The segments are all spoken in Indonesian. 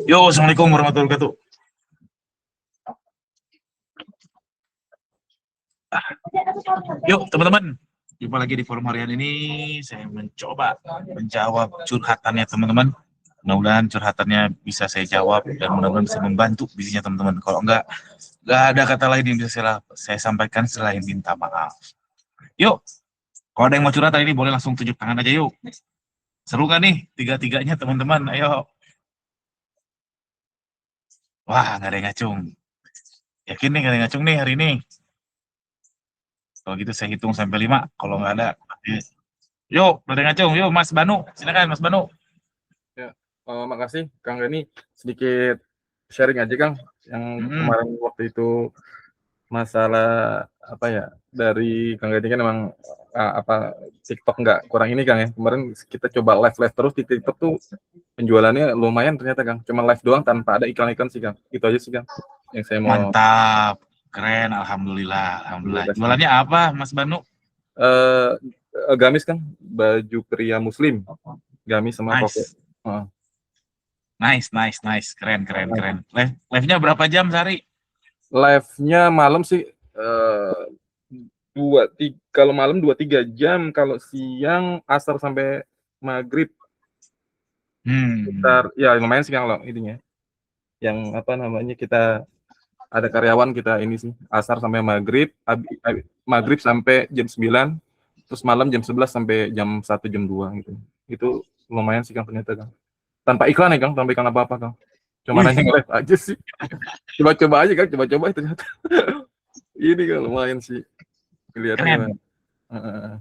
Yo, assalamualaikum warahmatullahi wabarakatuh. Yuk, teman-teman. Jumpa lagi di forum harian ini. Saya mencoba menjawab curhatannya teman-teman. Mudah-mudahan curhatannya bisa saya jawab dan mudah-mudahan bisa membantu bisnisnya teman-teman. Kalau enggak ada kata lain yang bisa saya sampaikan selain minta maaf. Yuk, kalau ada yang mau curhat ini boleh langsung tunjuk tangan aja yuk. Seru kan nih tiga-tiganya teman-teman? Ayo. Wah, nggak ada yang ngacung. Yakin nih nggak ada yang ngacung nih hari ini? Kalau gitu saya hitung sampai 5. Kalau nggak ada, yuk, nggak ada yang ngacung. Yuk, Mas Banu. Silakan, Mas Banu. Ya, makasih Kang Reni. Sedikit sharing aja Kang. Yang kemarin waktu itu masalah apa ya, dari Kang Reni kan emang TikTok nggak kurang ini Kang ya. Kemarin kita coba live terus di TikTok tuh penjualannya lumayan ternyata Kang. Cuma live doang tanpa ada iklan-iklan sih Kang. Itu aja sih Kang yang saya mau. Mantap, keren, alhamdulillah. Jualannya apa, Mas Banu? Gamis Kang, baju pria Muslim. Gamis sama Nice. koko. Nice, keren. Live-nya berapa jam sehari? Live-nya malam sih kalau malam 2-3 jam, kalau siang asar sampai maghrib. Sekitar ya lumayan sih kalau intinya. Yang apa namanya, kita ada karyawan kita ini sih asar sampai maghrib, maghrib sampai jam 9, terus malam jam 11 sampai jam 1 jam 2 gitu. Itu lumayan sih Kang ternyata Kang. Tanpa iklan ya Kang, tanpa iklan apa-apa Kang. Cuma nanya live aja sih. Coba-coba aja Kang, coba-coba ternyata. Ini Kang lumayan sih. Kelihatannya.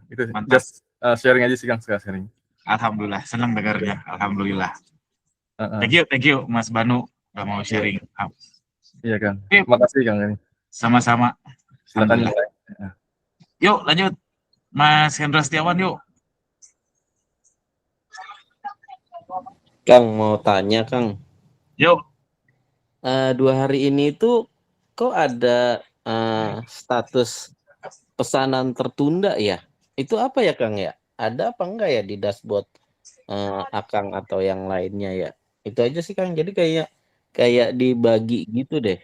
Itu just sharing aja sih Kang, sharing. Alhamdulillah, senang dengarnya. Alhamdulillah. Thank you Mas Banu udah mau sharing. Iya Kang. Terima kasih Kang ini. Sama-sama. Silakan. Yuk lanjut, Mas Hendra Setiawan yuk. Kang mau tanya Kang. Yuk. 2 hari ini tuh kok ada status pesanan tertunda ya? Itu apa ya Kang ya? Ada apa enggak ya di dashboard Akang atau yang lainnya ya? Itu aja sih Kang. Jadi kayak dibagi gitu deh.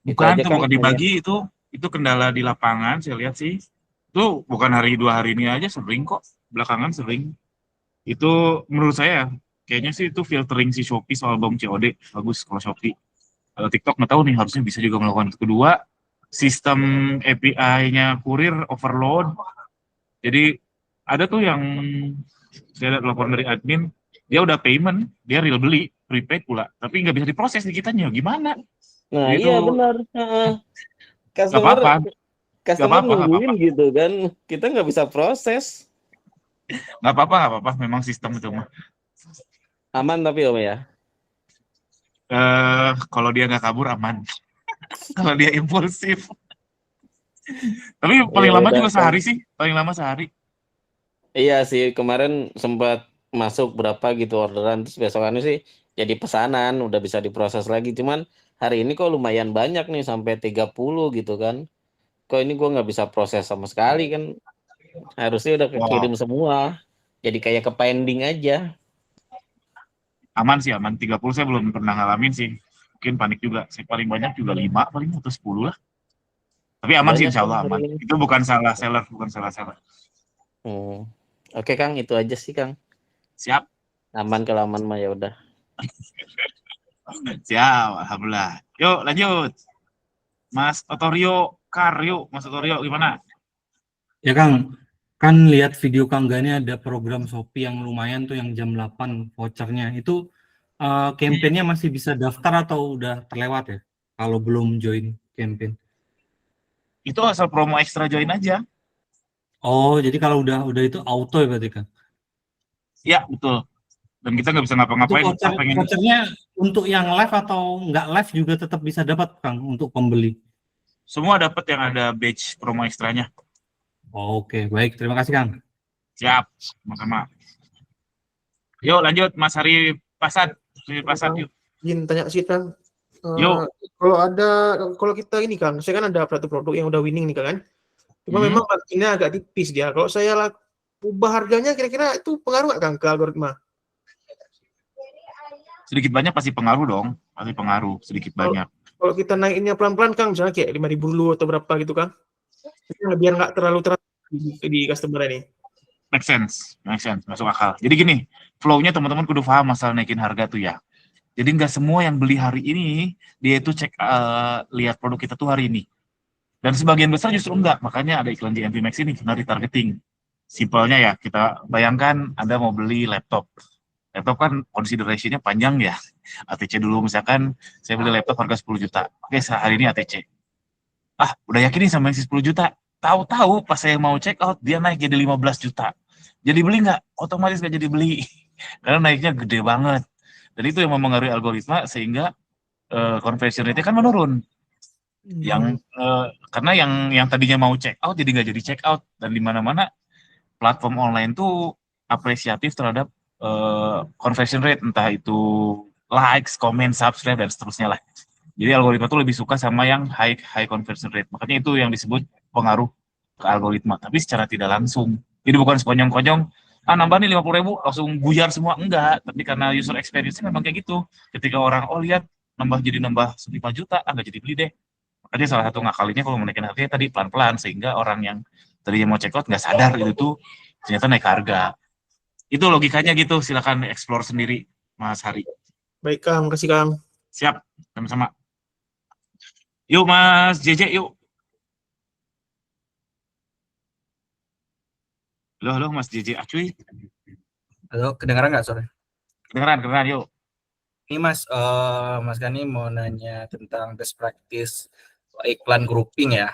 Bukan dibagi, itu kendala di lapangan saya lihat sih. Itu bukan 2 hari ini aja, sering kok. Belakangan sering. Itu menurut saya kayaknya sih itu filtering si Shopee soal bom COD bagus kalau Shopee. Kalau TikTok nggak tahu nih, harusnya bisa juga melakukan itu. Kedua, sistem API-nya kurir overload. Jadi ada tuh yang saya lihat laporan dari admin, dia udah payment, dia real beli, prepaid pula, tapi nggak bisa diproses di kitanya, gimana? Nah jadi iya benar. Customer nungguin gitu kan, kita nggak bisa proses. Nggak apa-apa, memang sistem itu mah. Aman tapi Om ya? Kalau dia nggak kabur aman. Kalau dia impulsif. Tapi paling lama juga sehari sih, paling lama sehari. Iya sih, kemarin sempat masuk berapa gitu orderan, terus besokannya sih jadi pesanan, udah bisa diproses lagi. Cuman hari ini kok lumayan banyak nih, sampai 30 gitu kan. Kok ini gue nggak bisa proses sama sekali kan. Harusnya udah kekirim semua. Jadi kayak ke pending aja. Aman sih, aman. 30 saya belum pernah ngalamin sih. Mungkin panik juga. Saya paling banyak juga 5 paling atau 10 lah. Tapi aman banyak sih insya Allah aman. Itu bukan salah seller, Oke Kang, itu aja sih Kang. Siap. Aman kalau aman mah ya udah. Siap, alhamdulillah. Yuk lanjut. Mas Otorio Karyo, Mas Otorio gimana? Ya Kang, kan lihat video Kang Gani ada program Shopee yang lumayan tuh yang jam 8 vouchernya. Itu campaign-nya masih bisa daftar atau udah terlewat ya? Kalau belum join campaign. Itu asal promo ekstra join aja. Oh, jadi kalau udah itu auto ya berarti Kang? Iya, betul. Dan kita nggak bisa ngapa-ngapain. Vouchernya untuk yang live atau nggak live juga tetap bisa dapat Kang untuk pembeli? Semua dapat yang ada badge promo ekstranya. Oke, baik. Terima kasih Kang. Siap, sama-sama. Yuk lanjut, Mas Hari Pasat. Yuk. Izin tanya sih Kang. Yuk. Kalau kita ini Kang, saya kan ada satu produk yang udah winning nih kan. Cuma memang marginnya agak tipis dia. Kalau saya ubah harganya kira-kira itu pengaruh nggak Kang ke algoritma? sedikit banyak pasti pengaruh dong, pasti pengaruh sedikit banyak. Kalau kita naikinnya pelan-pelan Kang, misalnya kayak 5.000 dulu atau berapa gitu Kang. Biar nggak terlalu terasa di customer ini. Make sense, masuk akal. Jadi gini, flow-nya teman-teman kudu paham masalah naikin harga tuh ya. Jadi nggak semua yang beli hari ini dia itu lihat produk kita tuh hari ini. Dan sebagian besar justru enggak, makanya ada iklan di MV Max ini karena retargeting. Simpelnya ya, kita bayangkan Anda mau beli laptop. Laptop kan consideration-nya panjang ya. ATC dulu misalkan saya beli laptop harga 10 juta. Oke, hari ini ATC. Udah yakin nih sama yang 10 juta. Tahu-tahu pas saya mau check out dia naik jadi 15 juta. Jadi beli nggak? Otomatis nggak jadi beli. Karena naiknya gede banget. Dan itu yang mempengaruhi algoritma sehingga conversion rate-nya kan menurun. Karena yang tadinya mau check out jadi nggak jadi check out. Dan di mana-mana platform online tuh apresiatif terhadap conversion rate, entah itu likes, comment, subscribe, dan seterusnya lah. Jadi algoritma tuh lebih suka sama yang high conversion rate. Makanya itu yang disebut pengaruh ke algoritma. Tapi secara tidak langsung. Jadi bukan sekonyong-konyong, nambah nih 50.000, langsung buyar semua. Enggak. Tapi karena user experience-nya memang kayak gitu. Ketika orang, lihat, nambah 5 juta, nggak jadi beli deh. Makanya salah satu ngakalinya kalau menaikin harganya tadi pelan-pelan, sehingga orang yang tadinya mau check out nggak sadar itu tuh ternyata naik harga. Itu logikanya gitu, silakan explore sendiri, Mas Hari. Baik Kang, makasih Kang. Siap, sama-sama. Yuk Mas JJ, yuk. Halo Mas JJ Acuy. Halo, kedengaran nggak sore? Kedengeran, yuk. Ini Mas, Mas Gani mau nanya tentang best practice iklan grouping ya.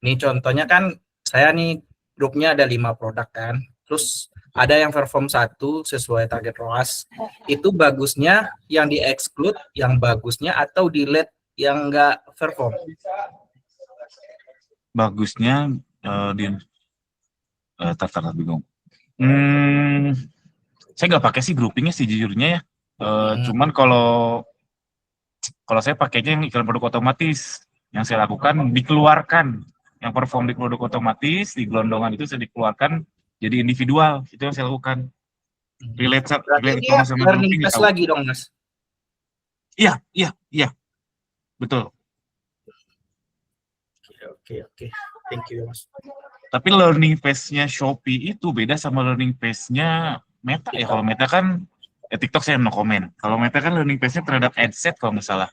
Ini contohnya kan saya nih grupnya ada 5 produk kan. Terus ada yang perform 1 sesuai target ROAS. Itu bagusnya yang di-exclude, yang bagusnya atau delete yang nggak perform? Bagusnya tertarik bingung. Saya nggak pakai sih groupingnya sih jujurnya ya. Cuman kalau saya pakainya yang iklan produk otomatis, yang saya lakukan dikeluarkan, yang perform di produk otomatis di gelondongan itu saya dikeluarkan jadi individual, itu yang saya lakukan. Relate dia sama learning grouping test tahu. lagi dong Mas. Iya, betul. Oke. Thank you Mas. Tapi learning phase-nya Shopee itu beda sama learning phase-nya Meta ya. Kalau Meta kan TikTok saya no comment. Kalau Meta kan learning phase-nya terhadap adset kalau nggak salah.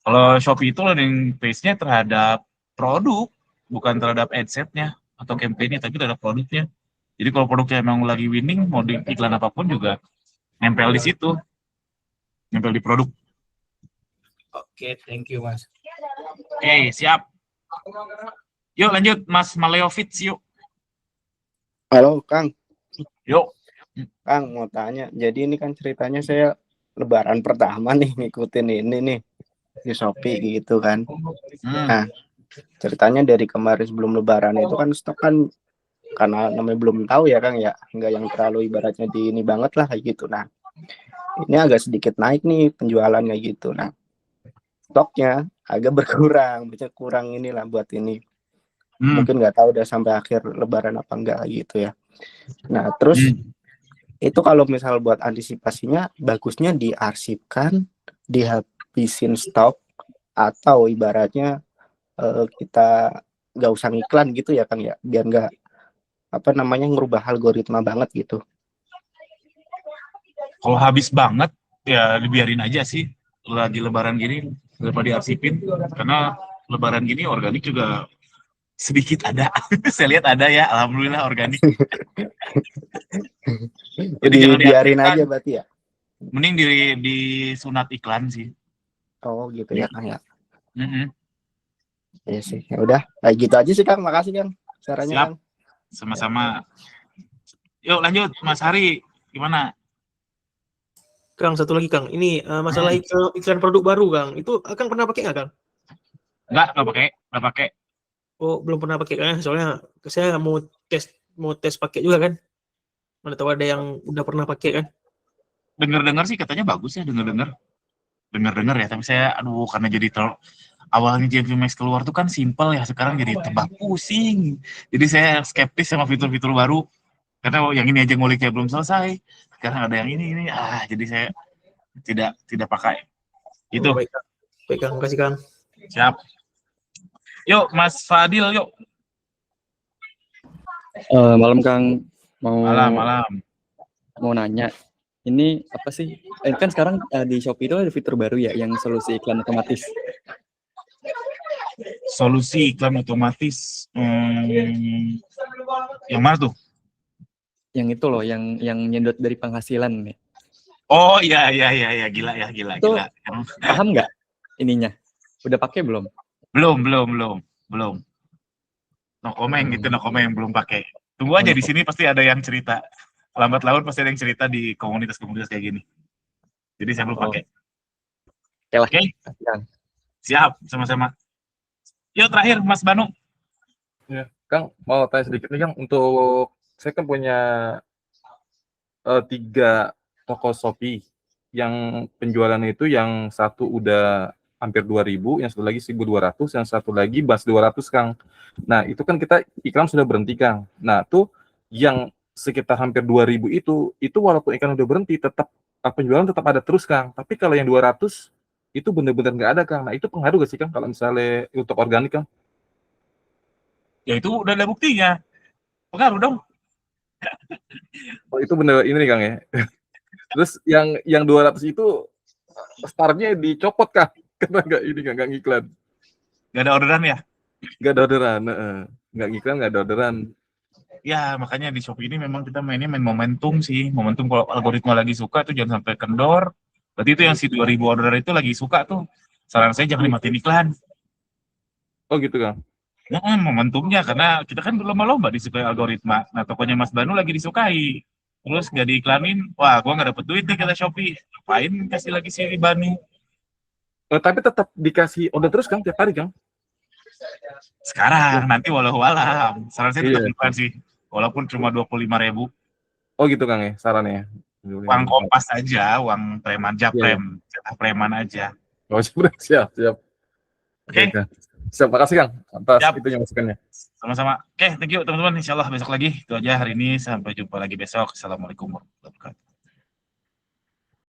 Kalau Shopee itu learning phase-nya terhadap produk, bukan terhadap adset-nya atau campaign-nya, tapi terhadap produknya. Jadi kalau produknya emang lagi winning, mau di iklan apapun juga nempel di situ, nempel di produk. Oke, thank you Mas. Oke, siap. Yuk lanjut, Mas Maleovic, yuk. Halo Kang, Yuk. Kang mau tanya. Jadi ini kan ceritanya saya Lebaran pertama nih ngikutin ini nih di Shopee gitu kan. Nah, ceritanya dari kemarin sebelum Lebaran itu kan stok kan karena namanya belum tahu ya Kang ya, nggak yang terlalu ibaratnya di ini banget lah kayak gitu. Nah, ini agak sedikit naik nih penjualannya gitu. Nah, stoknya agak berkurang, maksudnya kurang inilah buat ini. Mungkin nggak tahu udah sampai akhir Lebaran apa enggak gitu ya. Nah, terus itu kalau misal buat antisipasinya bagusnya diarsipkan, dihabisin stok, atau ibaratnya kita nggak usah ngiklan gitu ya Kang ya, biar nggak ngerubah algoritma banget gitu. Kalau habis banget ya dibiarin aja sih, lagi Lebaran gini daripada diarsipin, karena Lebaran gini organik juga sedikit ada. Saya lihat ada ya, alhamdulillah organik. Jadi jangan dibiarin aja berarti ya. Mending di sunat iklan sih. Oh gitu ya Kang ya. Iya sih. Ya udah, kayak gitu aja sih Kang. Makasih Kang sarannya. Siap. Kang. Sama-sama. Yuk lanjut, Mas Hari, gimana? Kang, satu lagi Kang. Ini masalah iklan produk baru Kang. Itu Kang pernah pakai nggak Kang? Nggak pakai. Oh, belum pernah pakai kan? Soalnya saya mau tes pakai juga kan. Mana tahu ada yang udah pernah pakai kan? Dengar sih katanya bagus ya, dengar ya. Tapi saya, karena jadi awalnya JV Max keluar tuh kan simple ya, sekarang jadi tebak pusing. Jadi saya skeptis sama fitur-fitur baru. Karena yang ini aja nguliknya belum selesai. Sekarang ada yang ini. Jadi saya tidak pakai. Itu. Oh, baik, Kang. Baik, Kang. Makasih, Kang. Siap. Yuk, Mas Fadil, yuk. Malam Kang, Malam. mau nanya, ini apa sih? Kan sekarang di Shopee itu ada fitur baru ya, yang solusi iklan otomatis. Solusi iklan otomatis. Yang mana tuh? Yang itu loh, yang nyedot dari penghasilan nih. Oh iya, gila. Itu paham nggak ininya? Udah pakai belum? Belum. No comment, belum pakai. Tunggu aja di sini pasti ada yang cerita. Lambat laun pasti ada yang cerita di komunitas kayak gini. Jadi saya belum pakai. Oke. Kang. Siap, sama-sama. Yuk terakhir Mas Banu. Ya, Kang, mau tanya sedikit nih Kang, untuk saya kan punya 3 toko Shopee yang penjualannya itu yang satu udah hampir 2.000, yang satu lagi 1.200, yang satu lagi bas 200 Kang. Nah itu kan kita iklan sudah berhenti Kang. Nah tuh yang sekitar hampir 2.000 itu walaupun iklan udah berhenti tetap penjualan tetap ada terus Kang. Tapi kalau yang 200 itu benar-benar nggak ada Kang. Nah itu pengaruh gak sih Kang kalau misalnya untuk organik Kang? Ya itu udah ada buktinya. Pengaruh dong. Oh itu bener ini nih Kang ya. Terus yang 200 itu startnya dicopot Kang karena nggak ngiklan. Nggak ada orderan ya? Nggak ada orderan, nggak ngiklan, nggak ada orderan. Ya makanya di Shopee ini memang kita main momentum sih. Momentum kalau algoritma lagi suka tuh jangan sampai kendor. Berarti itu yang si 2.000 order itu lagi suka tuh. Saran saya jangan dimatiin iklan. Oh gitu Kang. Momentumnya karena kita kan berlomba-lomba disukai algoritma. Nah tokonya Mas Banu lagi disukai. Terus nggak diiklanin, wah gua nggak dapet duit nih kata Shopee. Ngapain kasih lagi si Banu? Tapi tetap dikasih order terus Kang tiap hari Kang. Sekarang nanti walau alam. Saran saya tetap Iya. iklan sih. Walaupun cuma 25.000. Oh gitu Kang ya sarannya. Uang kompas aja, uang preman japrem, cetak preman aja. Oh siap. Oke. Kang. Siap, makasih Kang atas Siap. itunya masukannya. Sama-sama. Oke, thank you teman-teman. Insyaallah besok lagi. Itu aja hari ini. Sampai jumpa lagi besok. Assalamualaikum warahmatullahi wabarakatuh.